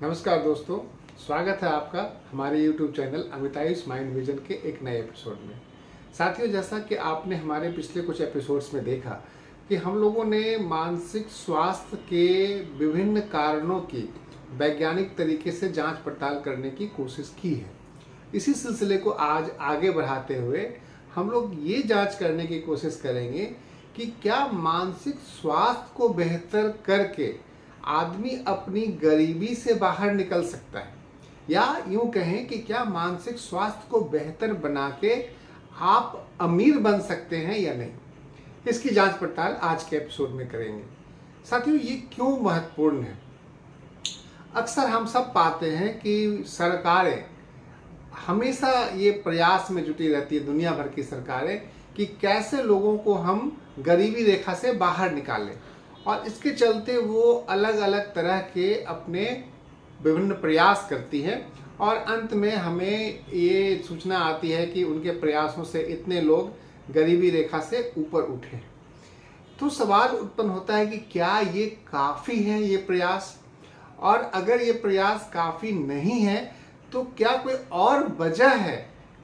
नमस्कार दोस्तों, स्वागत है आपका हमारे YouTube चैनल अमिताइस माइंड विजन के एक नए एपिसोड में। साथियों, जैसा कि आपने हमारे पिछले कुछ एपिसोड्स में देखा कि हम लोगों ने मानसिक स्वास्थ्य के विभिन्न कारणों की वैज्ञानिक तरीके से जांच पड़ताल करने की कोशिश की है। इसी सिलसिले को आज आगे बढ़ाते हुए हम लोग ये जांच करने की कोशिश करेंगे कि क्या मानसिक स्वास्थ्य को बेहतर करके आदमी अपनी गरीबी से बाहर निकल सकता है, या यूं कहें कि क्या मानसिक स्वास्थ्य को बेहतर बना के आप अमीर बन सकते हैं या नहीं। इसकी जांच पड़ताल आज के एपिसोड में करेंगे। साथियों, ये क्यों महत्वपूर्ण है? अक्सर हम सब पाते हैं कि सरकारें हमेशा ये प्रयास में जुटी रहती है, दुनिया भर की सरकारें, कि कैसे लोगों को हम गरीबी रेखा से बाहर निकालें, और इसके चलते वो अलग अलग तरह के अपने विभिन्न प्रयास करती है और अंत में हमें ये सूचना आती है कि उनके प्रयासों से इतने लोग गरीबी रेखा से ऊपर उठे। तो सवाल उत्पन्न होता है कि क्या ये काफ़ी है ये प्रयास, और अगर ये प्रयास काफ़ी नहीं है तो क्या कोई और वजह है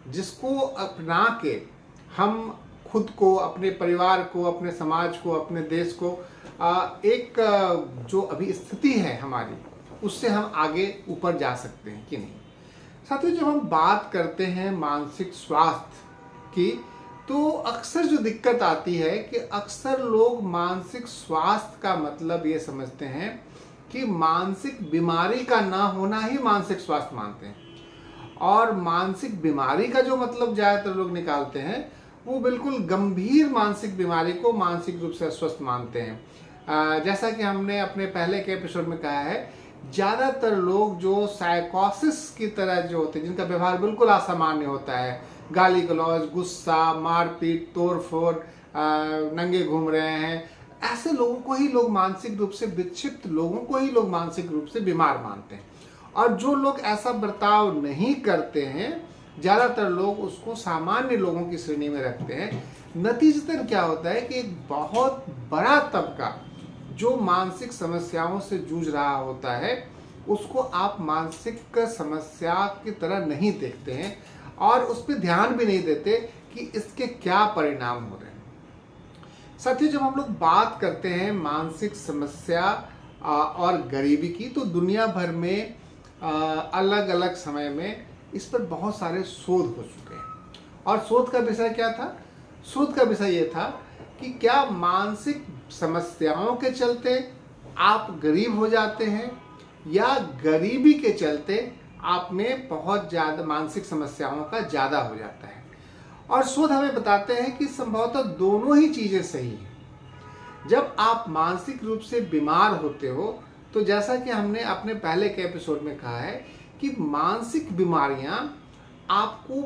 जिसको अपना के हम खुद को, अपने परिवार को, अपने समाज को, अपने देश को एक जो अभी स्थिति है हमारी, उससे हम आगे ऊपर जा सकते हैं कि नहीं। साथियों, जब हम बात करते हैं मानसिक स्वास्थ्य की, तो अक्सर जो दिक्कत आती है कि अक्सर लोग मानसिक स्वास्थ्य का मतलब ये समझते हैं कि मानसिक बीमारी का ना होना ही मानसिक स्वास्थ्य मानते हैं, और मानसिक बीमारी का जो मतलब ज़्यादातर लोग निकालते हैं वो बिल्कुल गंभीर मानसिक बीमारी को मानसिक रूप से अस्वस्थ मानते हैं। जैसा कि हमने अपने पहले के एपिसोड में कहा है, ज़्यादातर लोग जो साइकोसिस की तरह जो होते हैं, जिनका व्यवहार बिल्कुल असामान्य होता है, गाली गलौज, गुस्सा, मारपीट, तोड़फोड़, नंगे घूम रहे हैं, ऐसे लोगों को ही लोग मानसिक रूप से विक्षिप्त लोगों को ही लोग मानसिक रूप से बीमार मानते हैं। और जो लोग ऐसा बर्ताव नहीं करते हैं, ज़्यादातर लोग उसको सामान्य लोगों की श्रेणी में रखते हैं। नतीजतन क्या होता है कि एक बहुत बड़ा तबका जो मानसिक समस्याओं से जूझ रहा होता है, उसको आप मानसिक समस्या की तरह नहीं देखते हैं और उस पर ध्यान भी नहीं देते कि इसके क्या परिणाम हो रहे हैं। साथियों, जब हम लोग बात करते हैं मानसिक समस्या और गरीबी की, तो दुनिया भर में अलग अलग समय में इस पर बहुत सारे शोध हो चुके हैं। और शोध का विषय क्या था? शोध का विषय ये था कि क्या मानसिक समस्याओं के चलते आप गरीब हो जाते हैं, या गरीबी के चलते आप में बहुत ज़्यादा मानसिक समस्याओं का ज़्यादा हो जाता है। और शोध हमें बताते हैं कि संभवतः दोनों ही चीज़ें सही हैं। जब आप मानसिक रूप से बीमार होते हो, तो जैसा कि हमने अपने पहले के एपिसोड में कहा है कि मानसिक बीमारियां आपको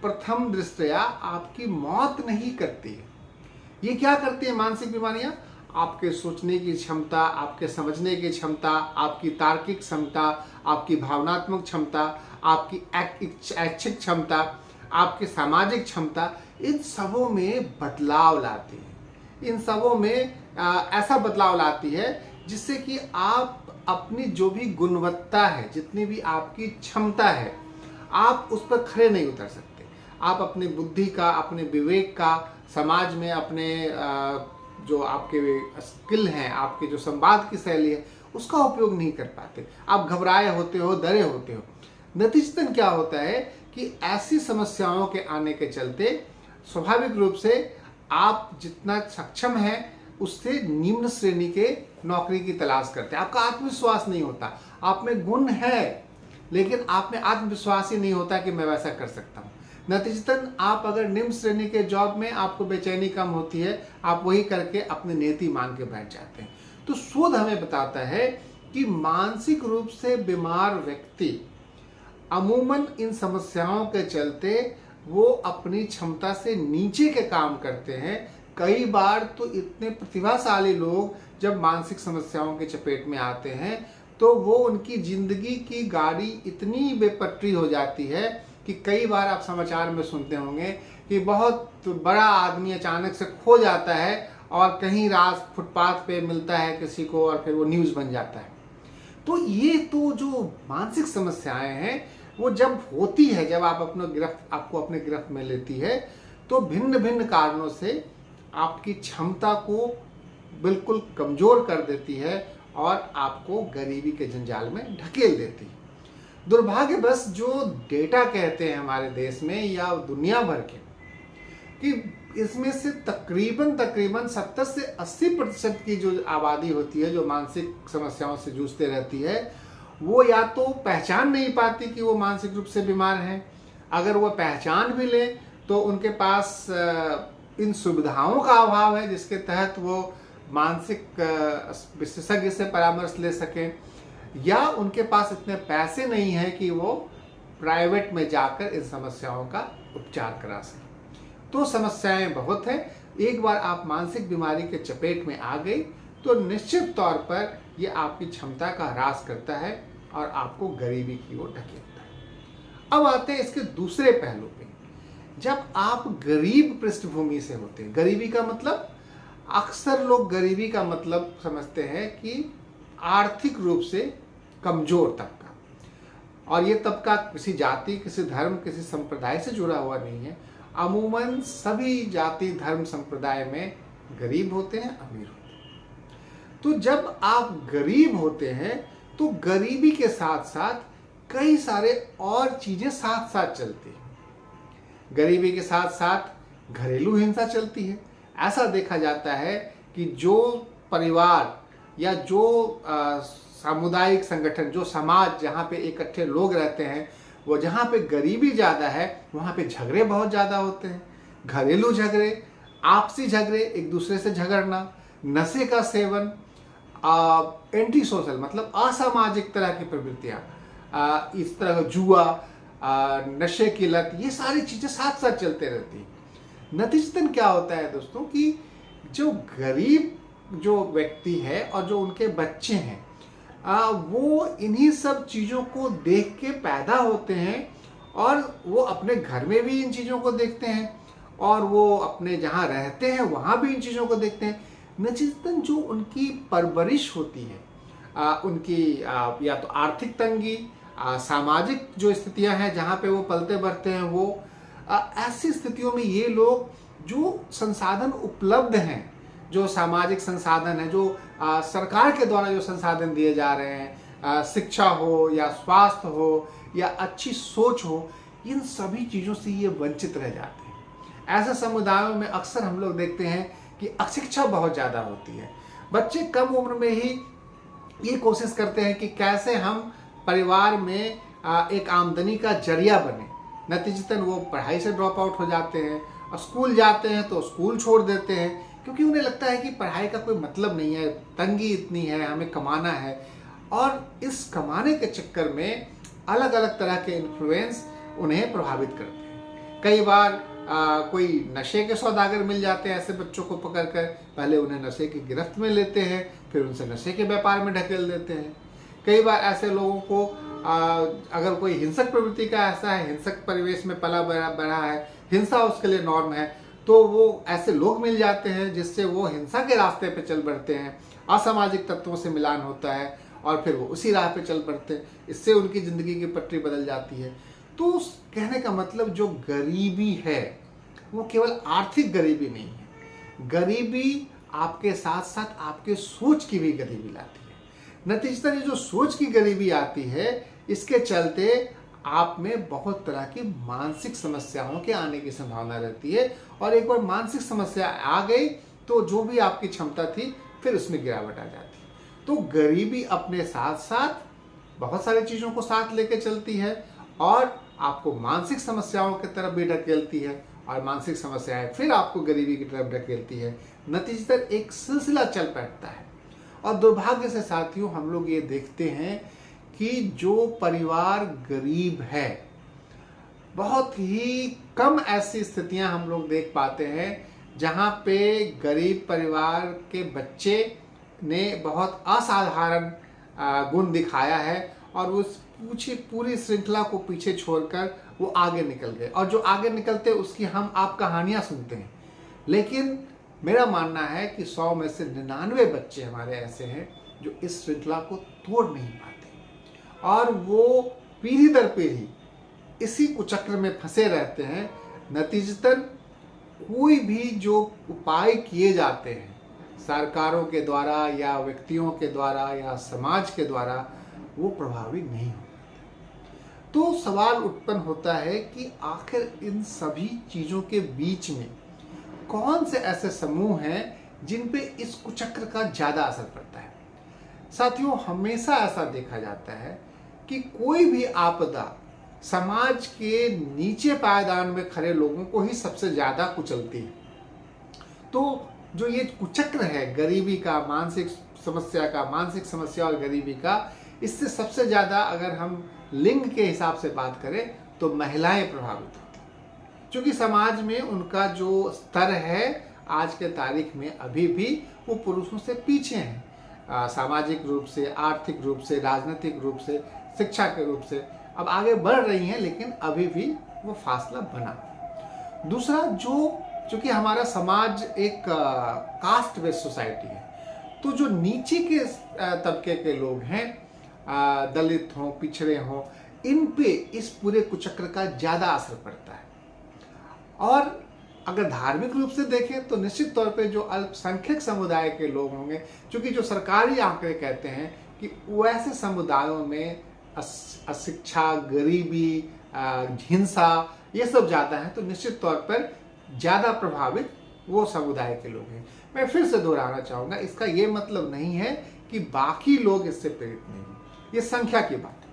प्रथम दृष्टया आपकी मौत नहीं करती है। ये क्या करती है मानसिक बीमारियां? आपके सोचने की क्षमता, आपके समझने की क्षमता, आपकी तार्किक क्षमता, आपकी भावनात्मक क्षमता, आपकी ऐच्छिक क्षमता, आपकी सामाजिक क्षमता, इन सबों में बदलाव लाती है। इन सबों में ऐसा बदलाव लाती है जिससे कि आप अपनी जो भी गुणवत्ता है, जितनी भी आपकी क्षमता है, आप उस पर खड़े नहीं उतर सकते। आप अपनी बुद्धि का, अपने विवेक का, समाज में अपने जो आपके स्किल हैं, आपके जो संवाद की शैली है, उसका उपयोग नहीं कर पाते। आप घबराए होते हो, डरे होते हो। नतीजतन क्या होता है कि ऐसी समस्याओं के आने के चलते स्वाभाविक रूप से आप जितना सक्षम है उससे निम्न श्रेणी के नौकरी की तलाश करते हैं। आपका आत्मविश्वास नहीं होता। आप में गुण है, लेकिन आप में आत्मविश्वास ही नहीं होता कि मैं वैसा कर सकता हूँ। नतीजतन आप अगर निम्न श्रेणी के जॉब में आपको बेचैनी कम होती है, आप वही करके अपनी नीति मान के बैठ जाते हैं। तो शोध हमें बताता है कि मानसिक रूप से बीमार व्यक्ति अमूमन इन समस्याओं के चलते वो अपनी क्षमता से नीचे के काम करते हैं। कई बार तो इतने प्रतिभाशाली लोग जब मानसिक समस्याओं के चपेट में आते हैं, तो वो उनकी जिंदगी की गाड़ी इतनी बेपटरी हो जाती है कि कई बार आप समाचार में सुनते होंगे कि बहुत बड़ा आदमी अचानक से खो जाता है और कहीं रात फुटपाथ पे मिलता है किसी को, और फिर वो न्यूज़ बन जाता है। तो ये तो जो मानसिक समस्याएं हैं वो जब होती है, जब आपको अपने गिरफ्त में लेती है, तो भिन्न भिन्न कारणों से आपकी क्षमता को बिल्कुल कमज़ोर कर देती है और आपको गरीबी के जंजाल में ढकेल देती है। दुर्भाग्यवश जो डेटा कहते हैं हमारे देश में या दुनिया भर के, कि इसमें से तकरीबन 70 से 80% की जो आबादी होती है जो मानसिक समस्याओं से जूझते रहती है, वो या तो पहचान नहीं पाती कि वो मानसिक रूप से बीमार हैं, अगर वो पहचान भी ले तो उनके पास इन सुविधाओं का अभाव है जिसके तहत वो मानसिक विशेषज्ञ से परामर्श ले सकें, या उनके पास इतने पैसे नहीं हैं कि वो प्राइवेट में जाकर इन समस्याओं का उपचार करा सकें। तो समस्याएं बहुत हैं। एक बार आप मानसिक बीमारी के चपेट में आ गई तो निश्चित तौर पर ये आपकी क्षमता का ह्रास करता है और आपको गरीबी की ओर ढकेलता है। अब आते हैं इसके दूसरे पहलू पे। जब आप गरीब पृष्ठभूमि से होते हैं, गरीबी का मतलब, अक्सर लोग गरीबी का मतलब समझते हैं कि आर्थिक रूप से कमजोर तबका, और ये तबका किसी जाति, किसी धर्म, किसी संप्रदाय से जुड़ा हुआ नहीं है। अमूमन सभी जाति, धर्म, संप्रदाय में गरीब होते हैं, अमीर होते हैं। तो जब आप गरीब होते हैं तो गरीबी के साथ साथ कई सारे और चीजें साथ साथ चलती हैं। गरीबी के साथ साथ घरेलू हिंसा चलती है। ऐसा देखा जाता है कि जो परिवार या जो सामुदायिक संगठन, जो समाज जहाँ पे इकट्ठे लोग रहते हैं, वो जहाँ पे गरीबी ज़्यादा है वहाँ पे झगड़े बहुत ज़्यादा होते हैं। घरेलू झगड़े, आपसी झगड़े, एक दूसरे से झगड़ना, नशे का सेवन, एंटी सोशल मतलब असामाजिक तरह की प्रवृत्तियाँ, इस तरह जुआ, नशे की लत, ये सारी चीज़ें साथ साथ चलते रहती हैं। नतीजतन क्या होता है दोस्तों कि जो गरीब जो व्यक्ति है और जो उनके बच्चे हैं, वो इन्हीं सब चीज़ों को देख के पैदा होते हैं और वो अपने घर में भी इन चीज़ों को देखते हैं और वो अपने जहाँ रहते हैं वहाँ भी इन चीज़ों को देखते हैं। नतीजतन जो उनकी परवरिश होती है, उनकी या तो आर्थिक तंगी, सामाजिक जो स्थितियां हैं जहाँ पे वो पलते बढ़ते हैं, वो ऐसी स्थितियों में ये लोग जो संसाधन उपलब्ध हैं, जो सामाजिक संसाधन है, जो सरकार के द्वारा जो संसाधन दिए जा रहे हैं, शिक्षा हो या स्वास्थ्य हो या अच्छी सोच हो, इन सभी चीज़ों से ये वंचित रह जाते हैं। ऐसे समुदायों में अक्सर हम लोग देखते हैं कि अशिक्षा बहुत ज़्यादा होती है। बच्चे कम उम्र में ही ये कोशिश करते हैं कि कैसे हम परिवार में एक आमदनी का जरिया बने। नतीजतन वो पढ़ाई से ड्रॉप आउट हो जाते हैं और स्कूल जाते हैं तो स्कूल छोड़ देते हैं, क्योंकि उन्हें लगता है कि पढ़ाई का कोई मतलब नहीं है, तंगी इतनी है, हमें कमाना है। और इस कमाने के चक्कर में अलग अलग तरह के इन्फ्लुएंस उन्हें प्रभावित करते हैं। कई बार कोई नशे के सौदागर मिल जाते हैं ऐसे बच्चों को पकड़कर, पहले उन्हें नशे की गिरफ्त में लेते हैं, फिर उनसे नशे के व्यापार में ढकेल देते हैं। कई बार ऐसे लोगों को अगर कोई हिंसक प्रवृत्ति का ऐसा है, हिंसक परिवेश में पला बढ़ा है, हिंसा उसके लिए नॉर्म है, तो वो ऐसे लोग मिल जाते हैं जिससे वो हिंसा के रास्ते पे चल बढ़ते हैं, असामाजिक तत्वों से मिलान होता है और फिर वो उसी राह पे चल पड़ते हैं। इससे उनकी ज़िंदगी की पटरी बदल जाती है। तो कहने का मतलब जो गरीबी है वो केवल आर्थिक गरीबी नहीं है, गरीबी आपके साथ साथ आपके सोच की भी गरीबी लाती है। नतीजतन ये जो सोच की गरीबी आती है, इसके चलते आप में बहुत तरह की मानसिक समस्याओं के आने की संभावना रहती है, और एक बार मानसिक समस्या आ गई तो जो भी आपकी क्षमता थी फिर उसमें गिरावट आ जाती है। तो गरीबी अपने साथ साथ बहुत सारी चीज़ों को साथ लेके चलती है और आपको मानसिक समस्याओं की तरफ भी ढकेलती है, और मानसिक समस्याएं फिर आपको गरीबी की तरफ ढकेलती है। नतीजतन एक सिलसिला चल बैठता है। और दुर्भाग्य से साथियों हम लोग ये देखते हैं कि जो परिवार गरीब है, बहुत ही कम ऐसी स्थितियां हम लोग देख पाते हैं जहां पे गरीब परिवार के बच्चे ने बहुत असाधारण गुण दिखाया है और उस पूरी श्रृंखला को पीछे छोड़कर वो आगे निकल गए, और जो आगे निकलते उसकी हम आप कहानियां सुनते हैं। लेकिन मेरा मानना है कि 100 में से 99 बच्चे हमारे ऐसे हैं जो इस श्रृंखला को तोड़ नहीं पाते और वो पीढ़ी दर पीढ़ी इसी कुचक्र में फंसे रहते हैं। नतीजतन कोई भी जो उपाय किए जाते हैं सरकारों के द्वारा या व्यक्तियों के द्वारा या समाज के द्वारा, वो प्रभावी नहीं हो। तो सवाल उत्पन्न होता है कि आखिर इन सभी चीज़ों के बीच में कौन से ऐसे समूह हैं जिन पे इस कुचक्र का ज़्यादा असर पड़ता है। साथियों, हमेशा ऐसा देखा जाता है कि कोई भी आपदा समाज के नीचे पायदान में खड़े लोगों को ही सबसे ज़्यादा कुचलती है। तो जो ये कुचक्र है गरीबी का, मानसिक समस्या और गरीबी का, इससे सबसे ज़्यादा अगर हम लिंग के हिसाब से बात करें तो महिलाएं प्रभावित होती हैं, क्योंकि समाज में उनका जो स्तर है आज के तारीख में अभी भी वो पुरुषों से पीछे हैं। सामाजिक रूप से, आर्थिक रूप से, राजनीतिक रूप से, शिक्षा के रूप से अब आगे बढ़ रही हैं, लेकिन अभी भी वो फासला बना। दूसरा, चूँकि हमारा समाज एक कास्ट बेस्ड सोसाइटी है, तो जो नीचे के तबके के लोग हैं, दलित हों, पिछड़े हों, इन पे इस पूरे कुचक्र का ज़्यादा असर पड़ता है। और अगर धार्मिक रूप से देखें तो निश्चित तौर पे जो अल्पसंख्यक समुदाय के लोग होंगे, क्योंकि जो सरकारी आंकड़े कहते हैं कि वैसे समुदायों में अशिक्षा, गरीबी, हिंसा, ये सब ज़्यादा है, तो निश्चित तौर पर ज़्यादा प्रभावित वो समुदाय के लोग हैं। मैं फिर से दोहराना चाहूँगा, इसका ये मतलब नहीं है कि बाकी लोग इससे पीड़ित नहीं हैं, ये संख्या की बात है।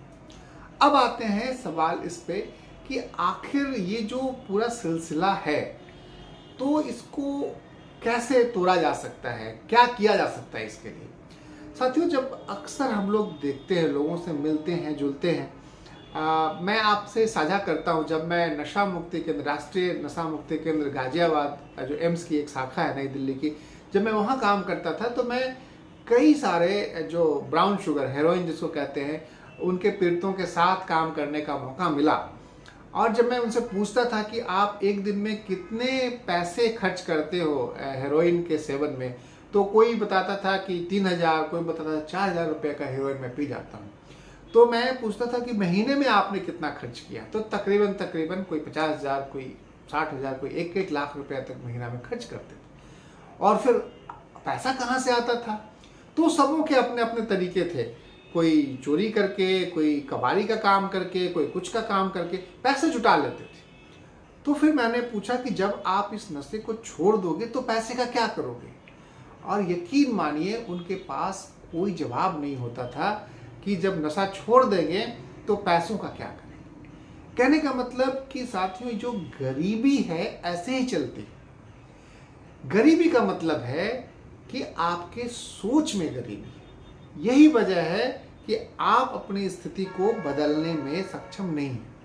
अब आते हैं सवाल इस पे कि आखिर ये जो पूरा सिलसिला है तो इसको कैसे तोड़ा जा सकता है, क्या किया जा सकता है इसके लिए। साथियों, जब अक्सर हम लोग देखते हैं, लोगों से मिलते हैं, जुलते हैं, मैं आपसे साझा करता हूं, जब मैं नशा मुक्ति केंद्र, राष्ट्रीय नशा मुक्ति केंद्र गाजियाबाद, जो एम्स की एक शाखा है नई दिल्ली की, जब मैं वहां काम करता था तो मैं कई सारे जो ब्राउन शुगर, हेरोइन जिसको कहते हैं, उनके पीड़ितों के साथ काम करने का मौका मिला। और जब मैं उनसे पूछता था कि आप एक दिन में कितने पैसे खर्च करते हो हेरोइन के सेवन में, तो कोई बताता था कि 3000, कोई बताता था 4000 रुपये का हेरोइन मैं पी जाता हूँ। तो मैं पूछता था कि महीने में आपने कितना खर्च किया, तो तकरीबन कोई 50,000, कोई 60,000, कोई 1-1 लाख रुपया तक महीना में खर्च करते थे। और फिर पैसा कहाँ से आता था? तो सबों के अपने अपने तरीके थे, कोई चोरी करके, कोई कबाड़ी का काम करके, कोई कुछ का काम करके पैसे जुटा लेते थे। तो फिर मैंने पूछा कि जब आप इस नशे को छोड़ दोगे तो पैसे का क्या करोगे? और यकीन मानिए उनके पास कोई जवाब नहीं होता था कि जब नशा छोड़ देंगे तो पैसों का क्या करेंगे। कहने का मतलब कि साथियों, जो गरीबी है ऐसे ही चलती है। गरीबी का मतलब है कि आपके सोच में गरीबी है। यही वजह है कि आप अपनी स्थिति को बदलने में सक्षम नहीं हैं।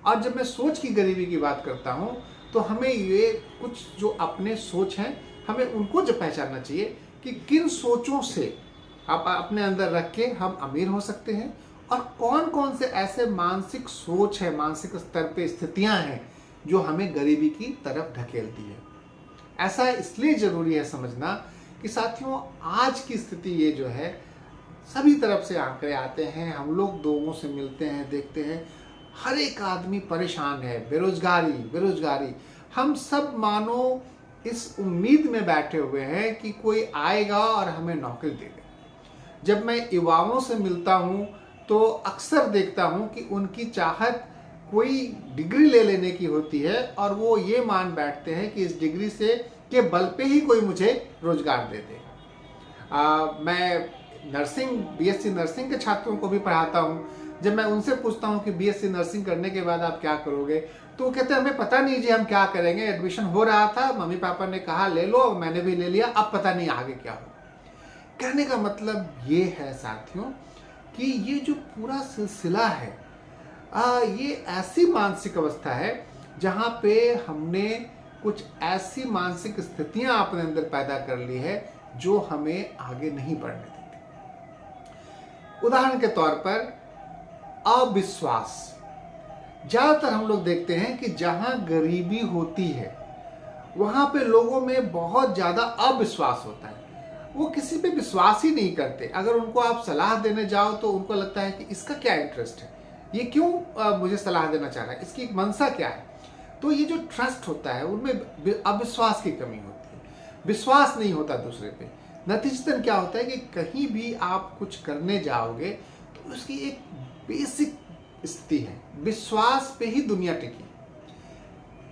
और जब मैं सोच की गरीबी की बात करता हूं तो हमें ये कुछ जो अपने सोच हैं, हमें उनको जो पहचानना चाहिए कि किन सोचों से आप अपने अंदर रख के हम अमीर हो सकते हैं और कौन कौन से ऐसे मानसिक सोच है, मानसिक स्तर पे स्थितियां हैं जो हमें गरीबी की तरफ ढकेलती है। ऐसा इसलिए ज़रूरी है समझना कि साथियों, आज की स्थिति ये जो है, सभी तरफ से आंकड़े आते हैं, हम लोग लोगों से मिलते हैं, देखते हैं, हर एक आदमी परेशान है, बेरोजगारी। हम सब मानो इस उम्मीद में बैठे हुए हैं कि कोई आएगा और हमें नौकरी देगा। जब मैं युवाओं से मिलता हूं तो अक्सर देखता हूं कि उनकी चाहत कोई डिग्री ले लेने की होती है और वो ये मान बैठते हैं कि इस डिग्री से के बल पे ही कोई मुझे रोजगार दे देगा। मैं बीएससी नर्सिंग के छात्रों को भी पढ़ाता हूँ। जब मैं उनसे पूछता हूँ कि बीएससी नर्सिंग करने के बाद आप क्या करोगे, तो वो कहते हैं हमें पता नहीं जी हम क्या करेंगे, एडमिशन हो रहा था, मम्मी पापा ने कहा ले लो, मैंने भी ले लिया, अब पता नहीं आगे क्या हो। कहने का मतलब ये है साथियों कि ये जो पूरा सिलसिला है, ये ऐसी मानसिक अवस्था है जहाँ पे हमने कुछ ऐसी मानसिक स्थितियां अपने अंदर पैदा कर ली है जो हमें आगे नहीं बढ़ने देती। उदाहरण के तौर पर अविश्वास। ज्यादातर हम लोग देखते हैं कि जहां गरीबी होती है वहां पे लोगों में बहुत ज्यादा अविश्वास होता है। वो किसी पे विश्वास ही नहीं करते। अगर उनको आप सलाह देने जाओ तो उनको लगता है कि इसका क्या इंटरेस्ट है, ये क्यों मुझे सलाह देना चाह रहा है, इसकी मंशा क्या है। तो ये जो ट्रस्ट होता है उनमें अविश्वास की कमी होती है, विश्वास नहीं होता दूसरे पे। नतीजतन क्या होता है कि कहीं भी आप कुछ करने जाओगे तो उसकी एक बेसिक स्थिति है, विश्वास पे ही दुनिया टिकी।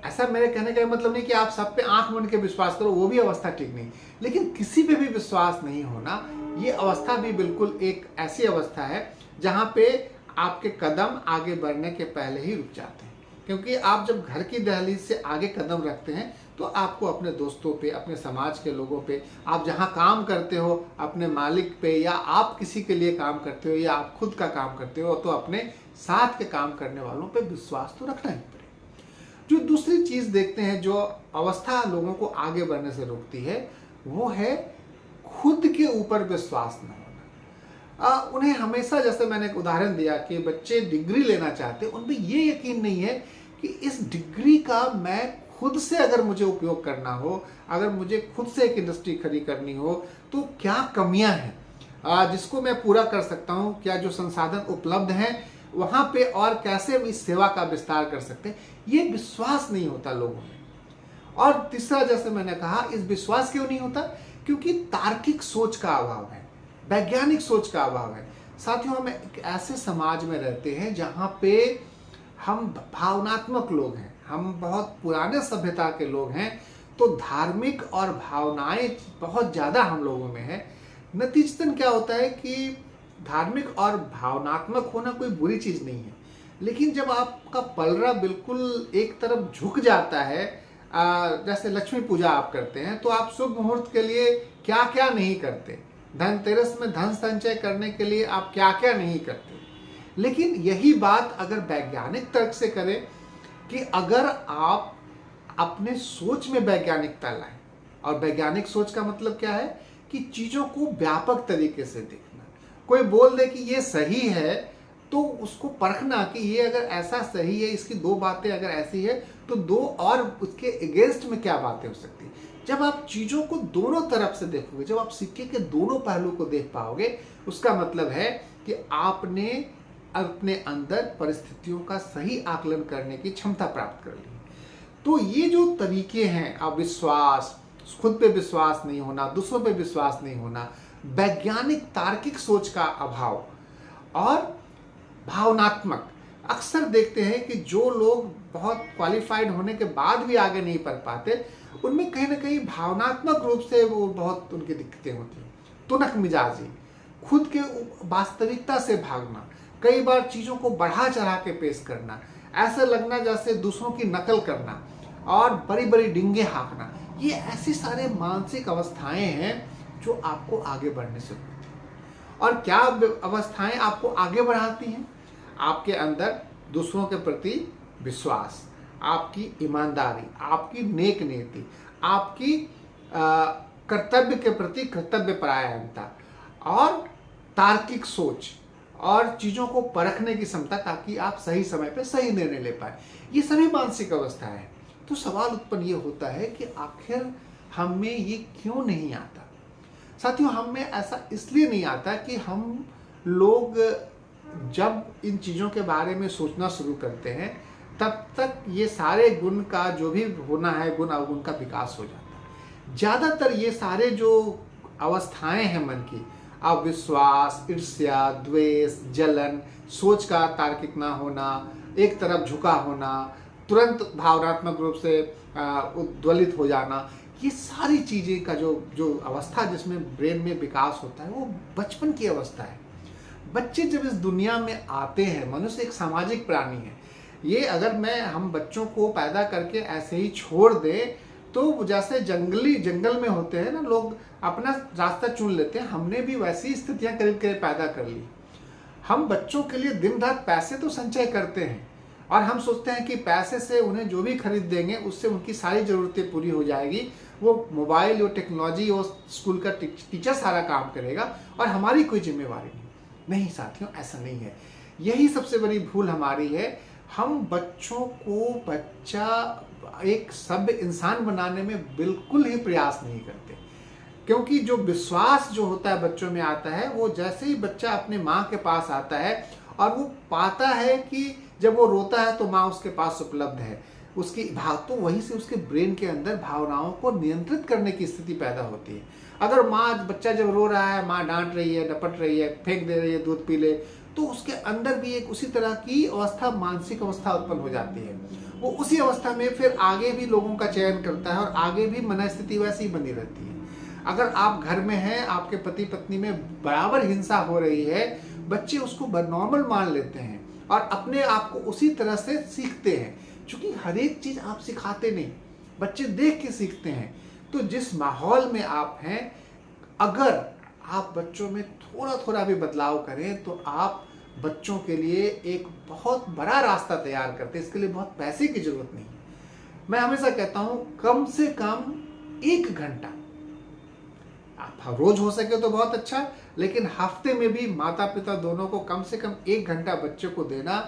ऐसा मेरे कहने का मतलब नहीं कि आप सब पे आंख मूंद के विश्वास करो, वो भी अवस्था ठीक नहीं, लेकिन किसी पे भी विश्वास नहीं होना, ये अवस्था भी बिल्कुल एक ऐसी अवस्था है जहां पे आपके कदम आगे बढ़ने के पहले ही रुक जाते हैं। क्योंकि आप जब घर की दहलीज से आगे कदम रखते हैं तो आपको अपने दोस्तों पे, अपने समाज के लोगों पे, आप जहां काम करते हो अपने मालिक पे, या आप किसी के लिए काम करते हो या आप खुद का काम करते हो, तो अपने साथ के काम करने वालों पे विश्वास तो रखना ही पड़ेगा। जो दूसरी चीज देखते हैं जो अवस्था लोगों को आगे बढ़ने से रोकती है, वो है खुद के ऊपर विश्वास न होना। उन्हें हमेशा, जैसे मैंने एक उदाहरण दिया कि बच्चे डिग्री लेना चाहते हैं, उनमें ये यकीन नहीं है कि इस डिग्री का मैं खुद से अगर मुझे उपयोग करना हो, अगर मुझे खुद से एक इंडस्ट्री खड़ी करनी हो, तो क्या कमियां हैं जिसको मैं पूरा कर सकता हूं, क्या जो संसाधन उपलब्ध हैं वहां पे, और कैसे इस सेवा का विस्तार कर सकते हैं। ये विश्वास नहीं होता लोगों में। और तीसरा, जैसे मैंने कहा, इस विश्वास क्यों नहीं होता, क्योंकि तार्किक सोच का अभाव है, वैज्ञानिक सोच का अभाव है। साथियों, हम एक ऐसे समाज में रहते हैं जहां पे हम भावनात्मक लोग हैं, हम बहुत पुराने सभ्यता के लोग हैं, तो धार्मिक और भावनाएं बहुत ज़्यादा हम लोगों में है। नतीजतन क्या होता है कि धार्मिक और भावनात्मक होना कोई बुरी चीज़ नहीं है, लेकिन जब आपका पलड़ा बिल्कुल एक तरफ झुक जाता है, जैसे लक्ष्मी पूजा आप करते हैं तो आप शुभ मुहूर्त के लिए क्या क्या नहीं करते, धनतेरस में धन संचय करने के लिए आप क्या क्या नहीं करते। लेकिन यही बात अगर वैज्ञानिक तर्क से करें कि अगर आप अपने सोच में वैज्ञानिकता लाएं, और वैज्ञानिक सोच का मतलब क्या है कि चीज़ों को व्यापक तरीके से देखना। कोई बोल दे कि ये सही है तो उसको परखना कि ये अगर ऐसा सही है, इसकी दो बातें अगर ऐसी है तो दो और उसके अगेंस्ट में क्या बातें हो सकती है। जब आप चीज़ों को दोनों तरफ से देखोगे, जब आप सिक्के के दोनों पहलू को देख पाओगे, उसका मतलब है कि आपने अपने अंदर परिस्थितियों का सही आकलन करने की क्षमता प्राप्त कर ली। तो ये जो तरीके हैं, अविश्वास, खुद पे विश्वास नहीं होना, दूसरों पे विश्वास नहीं होना, वैज्ञानिक तार्किक सोच का अभाव और भावनात्मक, अक्सर देखते हैं कि जो लोग बहुत क्वालिफाइड होने के बाद भी आगे नहीं पढ़ पाते, उनमें कहीं ना कहीं भावनात्मक रूप से वो बहुत उनकी दिक्कतें होती हैं। तुनक मिजाजी, खुद के वास्तविकता से भागना, कई बार चीज़ों को बढ़ा चढ़ा के पेश करना, ऐसा लगना जैसे दूसरों की नकल करना, और बड़ी बड़ी डिंगे हाँकना, ये ऐसी सारे मानसिक अवस्थाएं हैं जो आपको आगे बढ़ने से रोकती हैं। और क्या अवस्थाएं आपको आगे बढ़ाती हैं? आपके अंदर दूसरों के प्रति विश्वास, आपकी ईमानदारी, आपकी नेक नीति, आपकी कर्तव्य के प्रति कर्तव्य परायणता, और तार्किक सोच, और चीज़ों को परखने की क्षमता, ताकि आप सही समय पे सही निर्णय ले पाए। ये सभी मानसिक अवस्था है। तो सवाल उत्पन्न ये होता है कि आखिर हम में ये क्यों नहीं आता। साथियों, हम में ऐसा इसलिए नहीं आता कि हम लोग जब इन चीज़ों के बारे में सोचना शुरू करते हैं, तब तक ये सारे गुण का जो भी होना है, गुण अवगुण का विकास हो जाता है। ज़्यादातर ये सारे जो अवस्थाएं हैं मन की, अविश्वास, ईर्ष्या, द्वेष, जलन, सोच का तार्किक ना होना, एक तरफ झुका होना, तुरंत भावनात्मक रूप से उद्वेलित हो जाना, ये सारी चीज़ें का जो अवस्था जिसमें ब्रेन में विकास होता है, वो बचपन की अवस्था है। बच्चे जब इस दुनिया में आते हैं, मनुष्य एक सामाजिक प्राणी है, ये अगर हम बच्चों को पैदा करके ऐसे ही छोड़ दें तो जैसे जंगल में होते हैं ना लोग, अपना रास्ता चुन लेते हैं, हमने भी वैसी स्थितियां करीब करीब पैदा कर ली। हम बच्चों के लिए दिन रात पैसे तो संचय करते हैं, और हम सोचते हैं कि पैसे से उन्हें जो भी खरीद देंगे उससे उनकी सारी ज़रूरतें पूरी हो जाएगी, वो मोबाइल, वो टेक्नोलॉजी, वो स्कूल का टीचर सारा काम करेगा और हमारी कोई जिम्मेवारी नहीं। साथियों, ऐसा नहीं है। यही सबसे बड़ी भूल हमारी है। हम बच्चों को बच्चा एक सभ्य इंसान बनाने में बिल्कुल ही प्रयास नहीं करते। क्योंकि जो विश्वास जो होता है बच्चों में आता है, वो जैसे ही बच्चा अपने माँ के पास आता है और वो पाता है कि जब वो रोता है तो माँ उसके पास उपलब्ध है, उसकी भाव, तो वहीं से उसके ब्रेन के अंदर भावनाओं को नियंत्रित करने की स्थिति पैदा होती है। अगर माँ, बच्चा जब रो रहा है, माँ डांट रही है, डपट रही है, फेंक दे रही है दूध पी ले, तो उसके अंदर भी एक उसी तरह की अवस्था, मानसिक अवस्था उत्पन्न हो जाती है। वो उसी अवस्था में फिर आगे भी लोगों का चयन करता है और आगे भी मनस्थिति वैसी ही बनी रहती है। अगर आप घर में हैं, आपके पति पत्नी में बराबर हिंसा हो रही है, बच्चे उसको नॉर्मल मान लेते हैं और अपने आप को उसी तरह से सीखते हैं, क्योंकि हर एक चीज आप सिखाते नहीं, बच्चे देख के सीखते हैं। तो जिस माहौल में आप हैं, अगर आप बच्चों में थोड़ा थोड़ा भी बदलाव करें तो आप बच्चों के लिए एक बहुत बड़ा रास्ता तैयार करते हैं। इसके लिए बहुत पैसे की जरूरत नहीं। मैं हमेशा कहता हूं, कम से कम 1 घंटा, आप रोज हो सके तो बहुत अच्छा, लेकिन हफ्ते में भी माता पिता दोनों को कम से कम 1 घंटा बच्चे को देना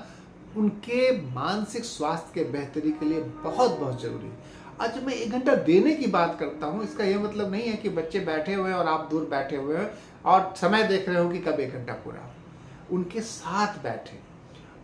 उनके मानसिक स्वास्थ्य के बेहतरी के लिए बहुत बहुत जरूरी है। आज मैं 1 घंटा देने की बात करता हूँ, इसका यह मतलब नहीं है कि बच्चे बैठे हुए हैं और आप दूर बैठे हुए हैं और समय देख रहे हो कि कब 1 घंटा पूरा हो। उनके साथ बैठे,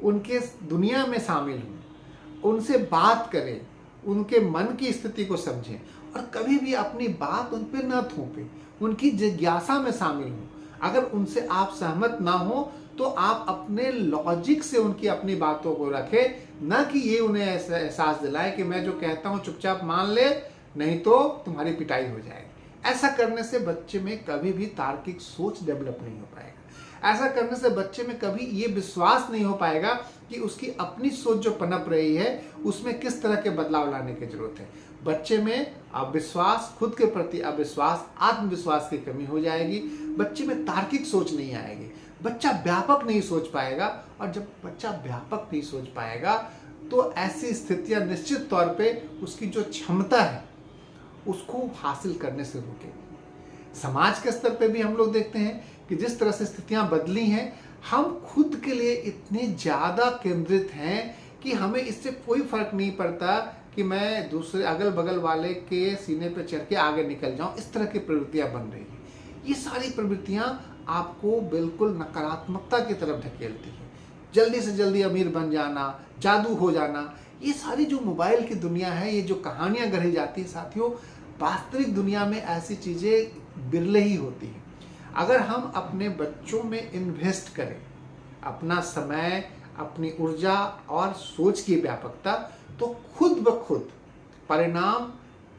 उनके दुनिया में शामिल हों, उनसे बात करें, उनके मन की स्थिति को समझें और कभी भी अपनी बात उन पर न थोपें, उनकी जिज्ञासा में शामिल हों। अगर उनसे आप सहमत ना हो तो आप अपने लॉजिक से उनकी अपनी बातों को रखें, न कि ये उन्हें ऐसा एहसास दिलाए कि मैं जो कहता हूं चुपचाप मान ले, नहीं तो तुम्हारी पिटाई हो जाएगी। ऐसा करने से बच्चे में कभी भी तार्किक सोच डेवलप नहीं हो पाएगा। ऐसा करने से बच्चे में कभी ये विश्वास नहीं हो पाएगा कि उसकी अपनी सोच जो पनप रही है उसमें किस तरह के बदलाव लाने की जरूरत है। बच्चे में अविश्वास, खुद के प्रति अविश्वास, आत्मविश्वास की कमी हो जाएगी। बच्चे में तार्किक सोच नहीं आएगी, बच्चा व्यापक नहीं सोच पाएगा। और जब बच्चा व्यापक नहीं सोच पाएगा तो ऐसी स्थितियां निश्चित तौर पे उसकी जो क्षमता है उसको हासिल करने से रोकेगी। समाज के स्तर पे भी हम लोग देखते हैं कि जिस तरह से स्थितियां बदली हैं, हम खुद के लिए इतने ज्यादा केंद्रित हैं कि हमें इससे कोई फर्क नहीं पड़ता कि मैं दूसरे अगल बगल वाले के सीने पर चढ़ के आगे निकल जाऊं। इस तरह की प्रवृत्तियां बन रही हैं। ये सारी प्रवृत्तियां आपको बिल्कुल नकारात्मकता की तरफ ढकेलती है। जल्दी से जल्दी अमीर बन जाना, जादू हो जाना, ये सारी जो मोबाइल की दुनिया है, ये जो कहानियां गढ़ी जाती है साथियों, वास्तविक दुनिया में ऐसी चीजें बिरले ही होती हैं। अगर हम अपने बच्चों में इन्वेस्ट करें अपना समय, अपनी ऊर्जा और सोच की व्यापकता, तो खुद ब खुद परिणाम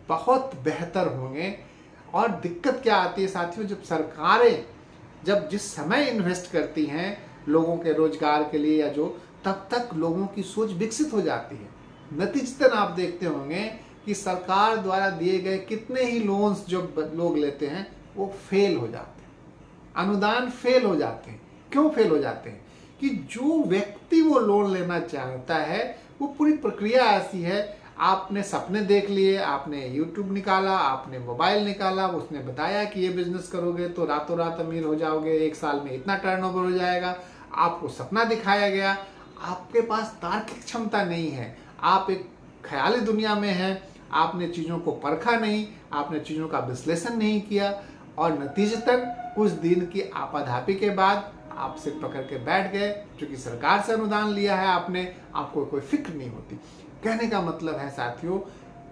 बहुत बेहतर होंगे। और दिक्कत क्या आती है साथियों, जब सरकारें जिस समय इन्वेस्ट करती हैं लोगों के रोजगार के लिए या जो, तब तक लोगों की सोच विकसित हो जाती है। नतीजतन आप देखते होंगे कि सरकार द्वारा दिए गए कितने ही लोन्स जो लोग लेते हैं वो फेल हो जाते हैं, अनुदान फेल हो जाते हैं। क्यों फेल हो जाते हैं? कि जो व्यक्ति वो लोन लेना चाहता है, वो पूरी प्रक्रिया ऐसी है, आपने सपने देख लिए, आपने YouTube निकाला, आपने मोबाइल निकाला, उसने बताया कि ये बिजनेस करोगे तो रातों रात अमीर हो जाओगे, 1 साल में इतना टर्नओवर हो जाएगा, आपको सपना दिखाया गया, आपके पास तार्किक क्षमता नहीं है, आप एक ख्याली दुनिया में हैं, आपने चीज़ों को परखा नहीं, आपने चीज़ों का विश्लेषण नहीं किया और नतीजतन कुछ दिन की आपाधापी के बाद आप सिर पकड़ के बैठ गए। क्योंकि सरकार से अनुदान लिया है आपने, आपको कोई फिक्र नहीं होती। कहने का मतलब है साथियों,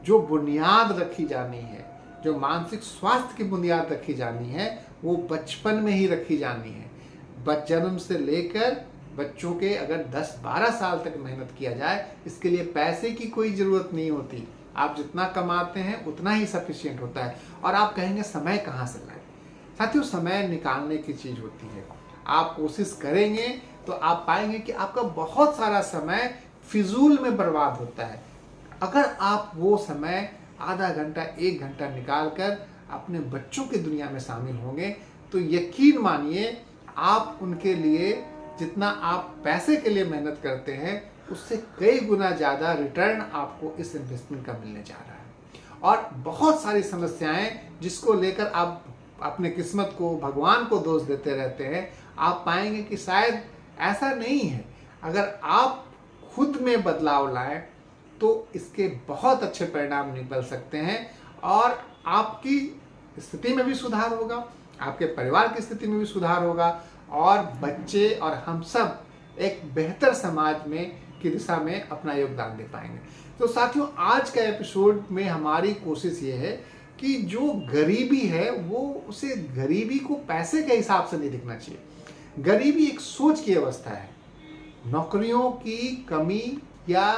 जो बुनियाद रखी जानी है, जो मानसिक स्वास्थ्य की बुनियाद रखी जानी है, वो बचपन में ही रखी जानी है। जन्म से लेकर बच्चों के अगर 10-12 साल तक मेहनत किया जाए, इसके लिए पैसे की कोई ज़रूरत नहीं होती। आप जितना कमाते हैं उतना ही सफिशिएंट होता है। और आप कहेंगे समय कहाँ से लाए? साथियों, समय निकालने की चीज़ होती है। आप कोशिश करेंगे तो आप पाएंगे कि आपका बहुत सारा समय फिजूल में बर्बाद होता है। अगर आप वो समय आधा घंटा, 1 घंटा निकाल कर अपने बच्चों की दुनिया में शामिल होंगे तो यकीन मानिए आप उनके लिए जितना आप पैसे के लिए मेहनत करते हैं उससे कई गुना ज़्यादा रिटर्न आपको इस इन्वेस्टमेंट का मिलने जा रहा है। और बहुत सारी समस्याएं जिसको लेकर आप अपने किस्मत को, भगवान को दोष देते रहते हैं, आप पाएंगे कि शायद ऐसा नहीं है। अगर आप खुद में बदलाव लाएं तो इसके बहुत अच्छे परिणाम निकल सकते हैं और आपकी स्थिति में भी सुधार होगा, आपके परिवार की स्थिति में भी सुधार होगा और बच्चे और हम सब एक बेहतर समाज में की दिशा में अपना योगदान दे पाएंगे। तो साथियों, आज का एपिसोड में हमारी कोशिश ये है कि जो गरीबी है वो उसे गरीबी को पैसे के हिसाब से नहीं दिखना चाहिए। गरीबी एक सोच की अवस्था है। नौकरियों की कमी या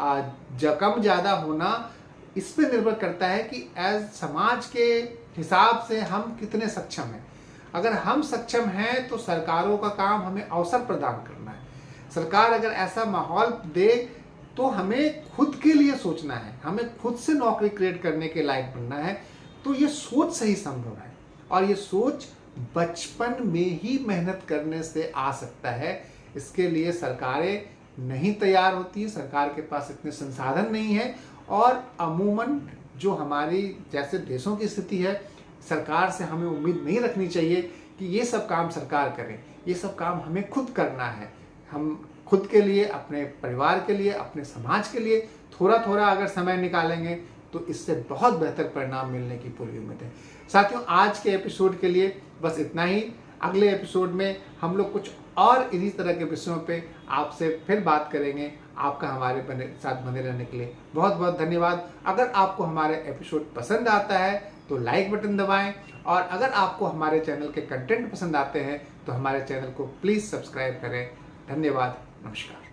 कम ज़्यादा होना इस पर निर्भर करता है कि एज समाज के हिसाब से हम कितने सक्षम हैं। अगर हम सक्षम हैं तो सरकारों का काम हमें अवसर प्रदान करना है। सरकार अगर ऐसा माहौल दे तो हमें खुद के लिए सोचना है, हमें खुद से नौकरी क्रिएट करने के लायक बनना है। तो ये सोच सही संभव है और ये सोच बचपन में ही मेहनत करने से आ सकता है। इसके लिए सरकारें नहीं तैयार होती, सरकार के पास इतने संसाधन नहीं है और अमूमन जो हमारी जैसे देशों की स्थिति है, सरकार से हमें उम्मीद नहीं रखनी चाहिए कि ये सब काम सरकार करे। ये सब काम हमें खुद करना है। हम खुद के लिए, अपने परिवार के लिए, अपने समाज के लिए थोड़ा थोड़ा अगर समय निकालेंगे तो इससे बहुत बेहतर परिणाम मिलने की पूरी उम्मीद है। साथियों, आज के एपिसोड के लिए बस इतना ही। अगले एपिसोड में हम लोग कुछ और इन्हीं तरह के विषयों पे आपसे फिर बात करेंगे। आपका हमारे साथ बने रहने के लिए बहुत बहुत धन्यवाद। अगर आपको हमारे एपिसोड पसंद आता है तो लाइक बटन दबाएं और अगर आपको हमारे चैनल के कंटेंट पसंद आते हैं तो हमारे चैनल को प्लीज़ सब्सक्राइब करें। धन्यवाद। नमस्कार।